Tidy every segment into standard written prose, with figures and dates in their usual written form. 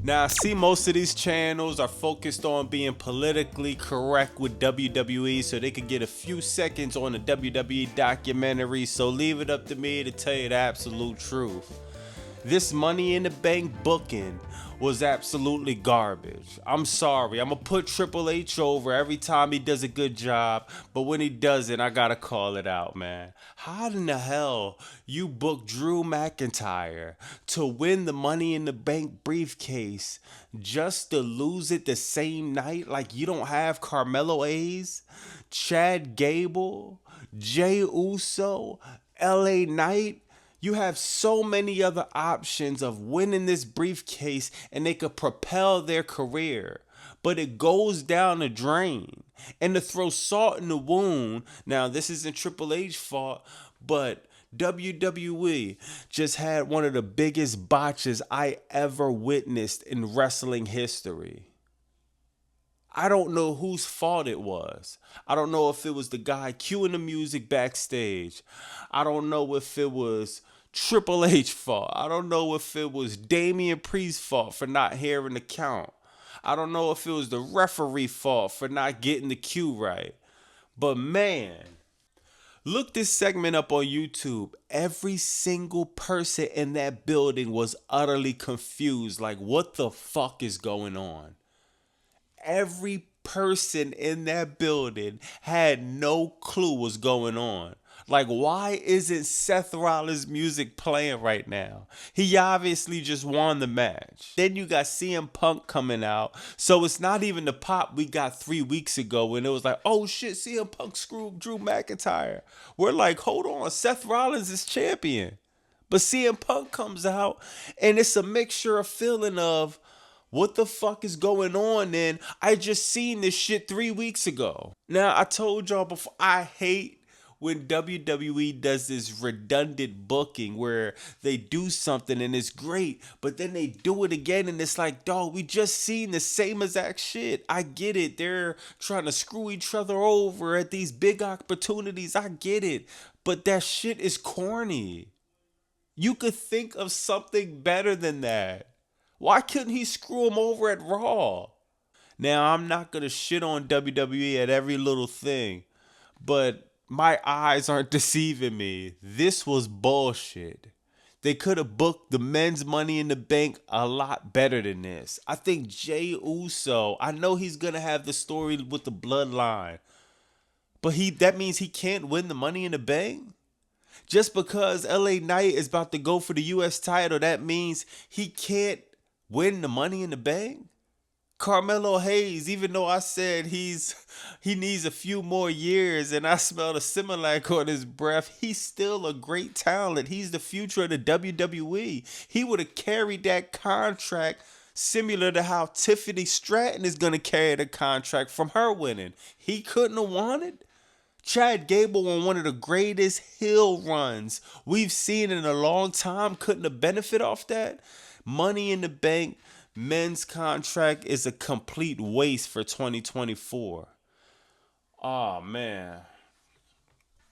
Now, I see most of these channels are focused on being politically correct with WWE so they could get a few seconds on the WWE documentary, so leave it up to me to tell you the absolute truth. This Money in the Bank booking was absolutely garbage. I'm sorry, I'm gonna put Triple H over every time he does a good job, but when he doesn't, I gotta call it out, man. How in the hell you book Drew McIntyre to win the Money in the Bank briefcase just to lose it the same night? Like you don't have Carmelo Hayes, Chad Gable, Jey Uso, LA Knight? You have so many other options of winning this briefcase and they could propel their career. But it goes down the drain. And to throw salt in the wound, now this isn't Triple H's fault, but WWE just had one of the biggest botches I ever witnessed in wrestling history. I don't know whose fault it was. I don't know if it was the guy cueing the music backstage. I don't know if it was Triple H fault. I don't know if it was Damian Priest's fault for not hearing the count. I don't know if it was the referee fault for not getting the cue right. But man, look this segment up on YouTube. Every single person in that building was utterly confused. Like, what the fuck is going on? Every person in that building had no clue what's going on. Like, why isn't Seth Rollins' music playing right now? He obviously just won the match. Then you got CM Punk coming out. So it's not even the pop we got 3 weeks ago when it was like, oh shit, CM Punk screwed Drew McIntyre. We're like, hold on, Seth Rollins is champion. But CM Punk comes out and it's a mixture of feeling of, what the fuck is going on? And I just seen this shit 3 weeks ago. Now, I told y'all before, I hate when WWE does this redundant booking where they do something and it's great, but then they do it again and it's like, dog, we just seen the same exact shit. I get it. They're trying to screw each other over at these big opportunities. I get it. But that shit is corny. You could think of something better than that. Why couldn't he screw him over at Raw? Now, I'm not going to shit on WWE at every little thing, but my eyes aren't deceiving me. This was bullshit. They could have booked the men's Money in the Bank a lot better than this. I think Jey Uso, I know he's going to have the story with the Bloodline, but that means he can't win the Money in the Bank? Just because LA Knight is about to go for the US title, that means he can't win the Money in the Bank? Carmelo Hayes, even though I said he needs a few more years and I smelled a Similac on his breath, he's still a great talent. He's the future of the WWE. He would have carried that contract similar to how Tiffany Stratton is going to carry the contract from her winning. He couldn't have won it. Chad Gable on one of the greatest heel runs we've seen in a long time couldn't have benefited off that. Money in the Bank men's contract is a complete waste for 2024. Oh man.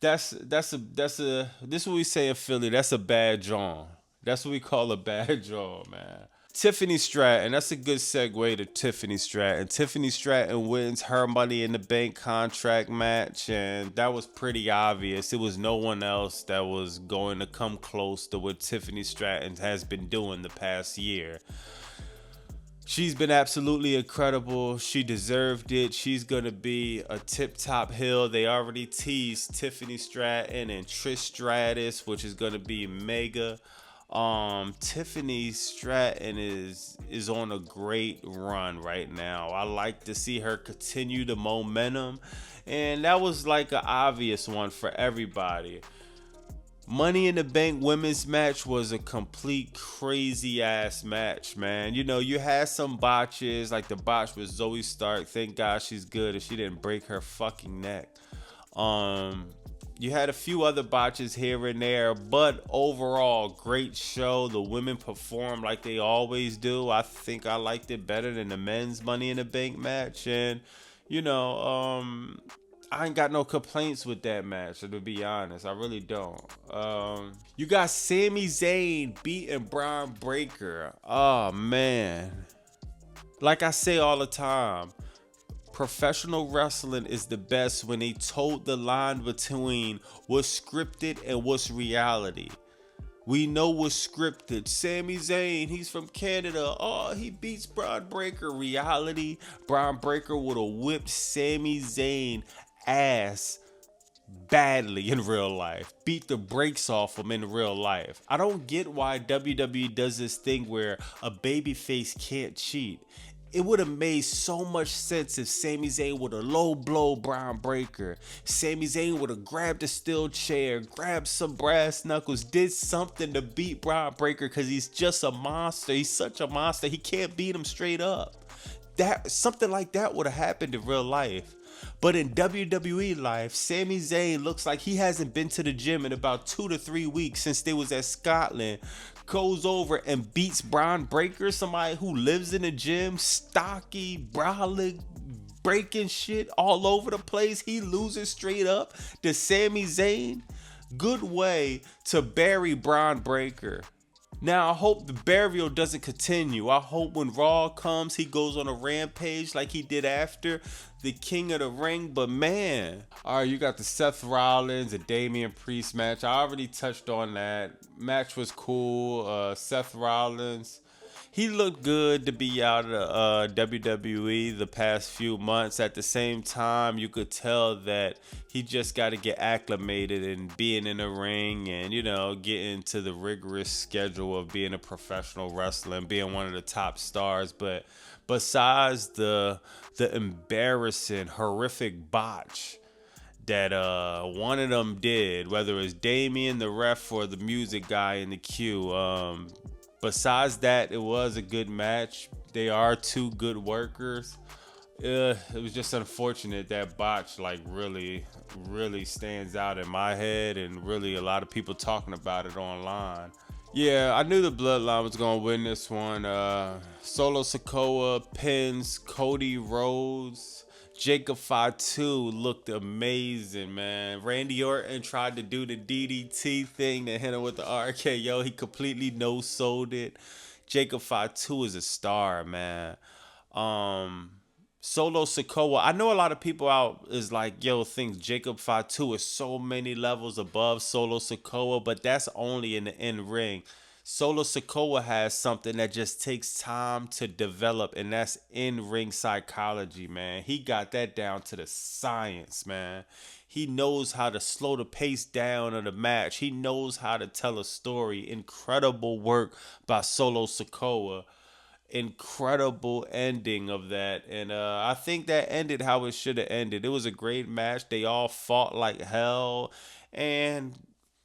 This is what we say in Philly, that's a bad John. That's what we call a bad John, man. Tiffany Stratton, that's a good segue to Tiffany Stratton. Tiffany Stratton wins her Money in the Bank contract match, and that was pretty obvious. It was no one else that was going to come close to what Tiffany Stratton has been doing the past year. She's been absolutely incredible. She deserved it. She's going to be a tip-top heel. They already teased Tiffany Stratton and Trish Stratus, which is going to be mega. Tiffany Stratton is on a great run right now. I like to see her continue the momentum, and that was like an obvious one for everybody. Money in the Bank women's match was a complete crazy ass match, man. You know, you had some botches, like the botch with Zoe Stark. Thank God she's good and she didn't break her fucking neck. You had a few other botches here and there, but overall, great show. The women performed like they always do. I think I liked it better than the men's Money in the Bank match. And, you know, I ain't got no complaints with that match, to be honest. I really don't. You got Sami Zayn beating Bron Breakker. Oh, man. Like I say all the time, professional wrestling is the best when they told the line between what's scripted and what's reality. We know what's scripted. Sami Zayn, he's from Canada. Oh, he beats Bron Breakker. Reality, Bron Breakker would have whipped Sami Zayn ass badly in real life. Beat the brakes off him in real life. I don't get why WWE does this thing where a babyface can't cheat. It would have made so much sense if Sami Zayn would have low blow Bron Breakker. Sami Zayn would have grabbed a steel chair, grabbed some brass knuckles, did something to beat Bron Breakker because he's just a monster. He's such a monster. He can't beat him straight up. Something like that would have happened in real life. But in WWE life, Sami Zayn looks like he hasn't been to the gym in about 2 to 3 weeks since they was at Scotland. Goes over and beats Bron Breakker, somebody who lives in the gym, stocky, brolic, breaking shit all over the place. He loses straight up to Sami Zayn. Good way to bury Bron Breakker. Now, I hope the burial doesn't continue. I hope when Raw comes, he goes on a rampage like he did after the King of the Ring. But man, all right, you got the Seth Rollins and Damian Priest match. I already touched on that. Match was cool. Seth Rollins, he looked good to be out of WWE the past few months. At the same time, you could tell that he just got to get acclimated and being in the ring and, you know, get into the rigorous schedule of being a professional wrestler and being one of the top stars. But besides the embarrassing, horrific botch that one of them did, whether it's Damien, the ref, or the music guy in the queue, besides that, it was a good match. They are two good workers. It was just unfortunate that botch like really stands out in my head, and really a lot of people talking about it online. Yeah, I knew the Bloodline was gonna win this one. Solo Sikoa pins Cody, Rhodes. Jacob Fatu looked amazing, man. Randy Orton tried to do the DDT thing to hit him with the RKO. He completely no-sold it. Jacob Fatu is a star, man. Solo Sikoa, I know a lot of people out is like, yo, think Jacob Fatu is so many levels above Solo Sikoa, but that's only in the in-ring. Solo Sikoa has something that just takes time to develop, and that's in-ring psychology, man. He got that down to the science, man. He knows how to slow the pace down of the match. He knows how to tell a story. Incredible work by Solo Sikoa. Incredible ending of that, and I think that ended how it should have ended. It was a great match. They all fought like hell, and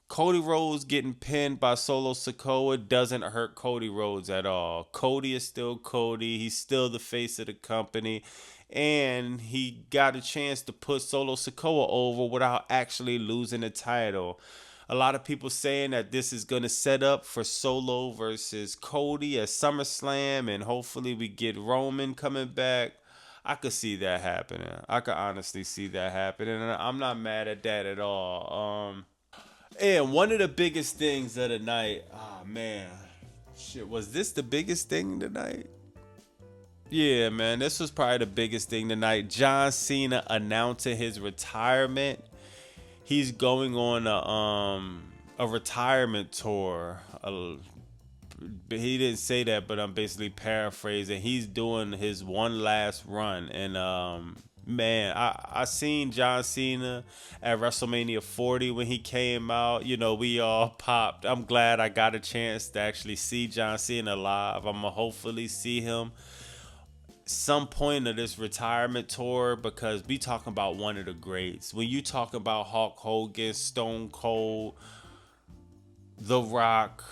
Cody Rhodes getting pinned by Solo Sikoa doesn't hurt Cody Rhodes at all. Cody is still Cody. He's still the face of the company, and he got a chance to put Solo Sikoa over without actually losing the title. A lot of people saying that this is going to set up for Solo versus Cody at SummerSlam, and hopefully we get Roman coming back. I could see that happening. I could honestly see that happening, and I'm not mad at that at all. And one of the biggest things of the night, was this the biggest thing tonight? Yeah, man, this was probably the biggest thing tonight. John Cena announcing his retirement. He's going on a retirement tour. He didn't say that, but I'm basically paraphrasing. He's doing his one last run. And, man, I seen John Cena at WrestleMania 40 when he came out. You know, we all popped. I'm glad I got a chance to actually see John Cena live. I'm going to hopefully see him some point of this retirement tour, because we talking about one of the greats. When you talk about Hulk Hogan, Stone Cold, The Rock,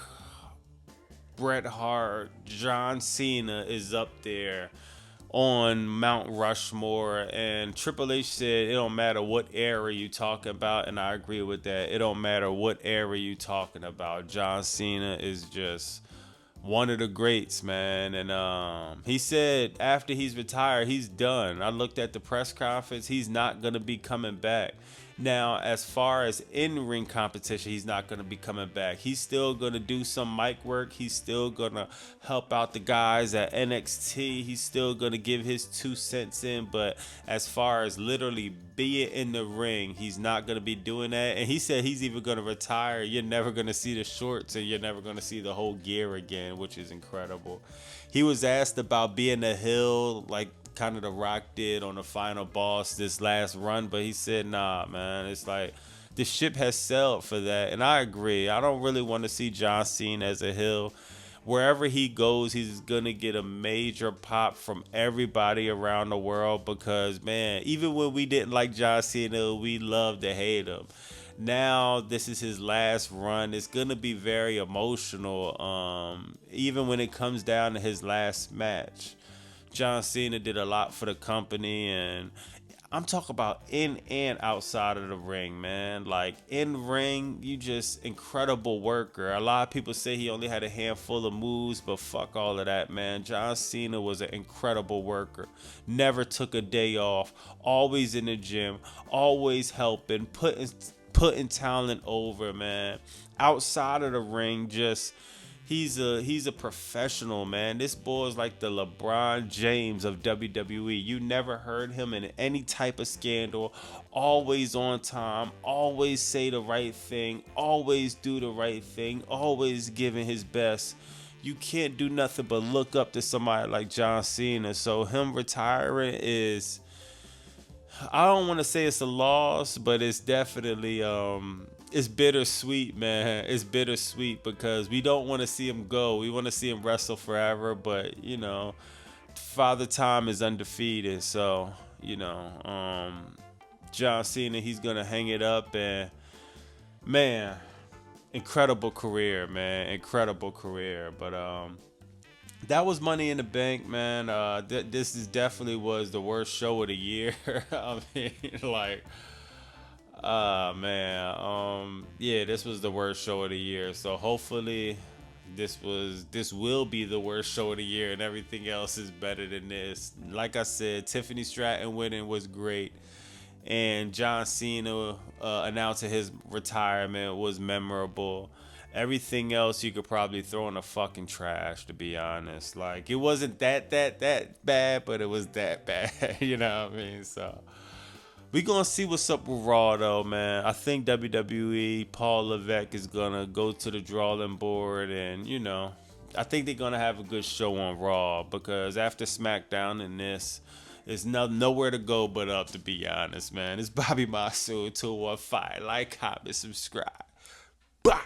Bret Hart, John Cena is up there on Mount Rushmore. And Triple H said it don't matter what era you talking about, and I agree with that. It don't matter what era you talking about. John Cena is just one of the greats, man. And he said after he's retired, he's done. I looked at the press conference. He's not going to be coming back. Now, as far as in-ring competition, he's not going to be coming back. He's still going to do some mic work. He's still going to help out the guys at NXT. He's still going to give his 2 cents in. But as far as literally being in the ring, he's not going to be doing that. And he said he's even going to retire. You're never going to see the shorts and you're never going to see the whole gear again, which is incredible. He was asked about being a heel, like kind of The Rock did on the Final Boss this last run, but he said, nah, man, it's like the ship has sailed for that. And I agree. I don't really want to see John Cena as a heel. Wherever he goes, he's going to get a major pop from everybody around the world because, man, even when we didn't like John Cena, we loved to hate him. Now, this is his last run. It's going to be very emotional, even when it comes down to his last match. John Cena did a lot for the company, and I'm talking about in and outside of the ring, man. Like, in ring, you just incredible worker. A lot of people say he only had a handful of moves, but fuck all of that, man. John Cena was an incredible worker. Never took a day off. Always in the gym. Always helping. Putting talent over, man. Outside of the ring, just... He's a professional, man. This boy is like the LeBron James of WWE. You never heard him in any type of scandal. Always on time. Always say the right thing. Always do the right thing. Always giving his best. You can't do nothing but look up to somebody like John Cena. So him retiring is... I don't want to say it's a loss, but it's definitely... It's bittersweet, man. It's bittersweet because we don't want to see him go. We want to see him wrestle forever, but, you know, Father Time is undefeated. So, you know, John Cena, he's going to hang it up. And, man, incredible career, man. Incredible career. But that was Money in the Bank, man. This is definitely was the worst show of the year. I mean, like... man, yeah, this was the worst show of the year. So hopefully this will be the worst show of the year and everything else is better than this. Like I said, Tiffany Stratton winning was great. And John Cena announcing his retirement was memorable. Everything else you could probably throw in the fucking trash, to be honest. Like, it wasn't that bad, but it was that bad. You know what I mean? So we gonna see what's up with Raw, though, man. I think WWE, Paul Levesque is gonna go to the drawing board, and, you know, I think they're gonna have a good show on Raw, because after SmackDown and this, there's nowhere to go but up, to be honest, man. It's Bobby Masu 215. Like, comment, subscribe. Bye.